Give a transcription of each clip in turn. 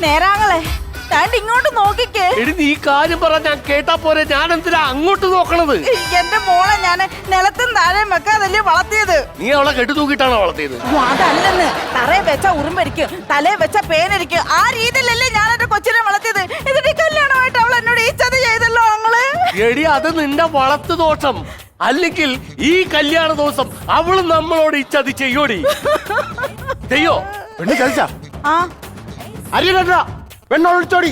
നേരാങ്ങളെ ഞാൻ ഇങ്ങോട്ട് നോക്കിക്കേ. എടി നീ കാര്യം പറ, ഞാൻ കേട്ടാ പോരെ. ഞാൻ എന്തിനാ അങ്ങോട്ട് നോക്കണത്? എന്റെ മോളെ ഞാൻ നിലത്തും താഴെ വെക്കാതല്ലേ വളർത്തിയത്. നീ അവളെ കെട്ടു തൂക്കിട്ടാണോ വളർത്തിയത്? അതല്ലെന്ന്, തറയെ വെച്ച ഉറുമ്പരിക്കും തലയെ വെച്ച പേനരിക്കും ആ രീതിയിലല്ലേ ഞാൻ എന്റെ കൊച്ചിനെ വളർത്തിയത്. ഇതിന്റെ കല്യാണമായിട്ട് അവൾ എന്നോട് ഈ ചതി ചെയ്തല്ലോ അങ്ങള്. എടി അത് നിന്റെ വളർത്തു ദോഷം. അല്ലെങ്കിൽ ഈ കല്യാണ ദിവസം അവള് നമ്മളോട് ഈ ചതി ചെയ്യോടി. ചെയ്യോ? പെണ്ണ് ചതിച്ചാ? ആ അറിയില്ല, പെണ്ണൊളിച്ചോടി.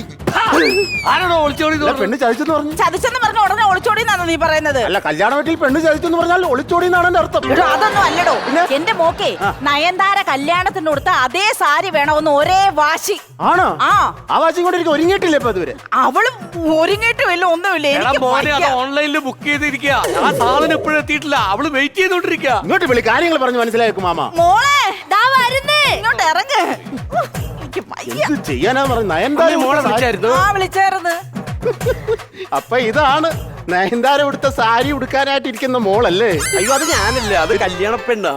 ആരാണോ ഒളിച്ചോടി? പെണ്ണ് ചതിച്ചെന്ന് പറഞ്ഞു. ചതിച്ചെന്ന് പറഞ്ഞ ഉടനെ ഒളിച്ചോടി എന്നാണോ നീ പറയുന്നത്? അല്ല, കല്യാണ വീട്ടിൽ പെണ്ണ് ചതിച്ചെന്ന് പറഞ്ഞാൽ ഒളിച്ചോടി എന്നാണ് എന്റെ അർത്ഥം. എടോ, അതൊന്നും അല്ലടോ. എന്റെ മോക്കെ നയൻതാര കല്യാണത്തിന് കൊടുത്ത അതേ സാരി വേണമെന്ന് ഒരേ വാശി. ആണോ? ആ വാശിയും കൊണ്ടിരിക്കും. ഒരുങ്ങിയിട്ടില്ല ഇപ്പൊ ഇതുവരെ. അവള് ഒരുങ്ങിയിട്ടുമില്ല, ഒന്നുമില്ല. എനിക്ക് മോനെ അത് ഓൺലൈനിൽ ബുക്ക് ചെയ്തിരിക്കുക. ആ സാധനം ഇപ്പോഴും എത്തിയിട്ടില്ല. അവള് വെയിറ്റ് ചെയ്തോണ്ടിരിക്കുക. ഇങ്ങോട്ട് വിളി, കാര്യങ്ങൾ പറഞ്ഞ് മനസ്സിലാക്കും മാമ. മോളെ ദാ വരുന്നേ, ഇങ്ങോട്ട് ഇറങ്ങ്. എനിക്ക് വയ്യ. എന്ത് ചെയ്യാനാ പറഞ്ഞു? നയൻതാര മോളെ വിളിച്ചായിരുന്നു. ആ വിളിച്ചായിരുന്നു. അപ്പൊ ഇതാണ് നയൻതാര ഉടുത്ത സാരി ഉടുക്കാനായിട്ട് ഇരിക്കുന്ന മോളല്ലേ? അയ്യോ, അത് ഞാനല്ല, അത് കല്യാണ പെണ്ണാ.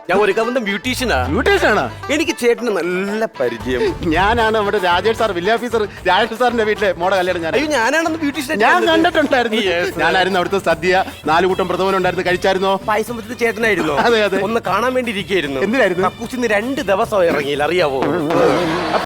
ഞാൻ ഒരു കവന്ന ബ്യൂട്ടീഷ്യനാ. ബ്യൂട്ടീഷ്യനാണ്. എനിക്ക് ചേട്ടന് നല്ല പരിചയം. ഞാനാണ് നമ്മുടെ Rajesh sir, village officer Rajesh സാറിന്റെ വീട്ടിലെ മോടെ കല്യാണം. അയ്യോ, ഞാനാണെന്ന് ബ്യൂട്ടീഷ്യൻ ഞാൻ കണ്ടിട്ടുണ്ടായിരുന്നു. ഞാനായിരുന്നു അവിടുത്തെ സദ്യ. 4 കൂട്ടം പ്രഥമൻ ഉണ്ടായിരുന്നു. കഴിച്ചായിരുന്നോ? പായസം വെച്ചത് ചേട്ടനായിരുന്നു. അതെ അതെ. ഒന്ന് കാണാൻ വേണ്ടി ഇരിക്കുകയായിരുന്നു. എന്തിനായിരുന്നു? കക്കൂസിന്ന് 2 ദിവസം ഇറങ്ങിയില്ല, അറിയാവോ?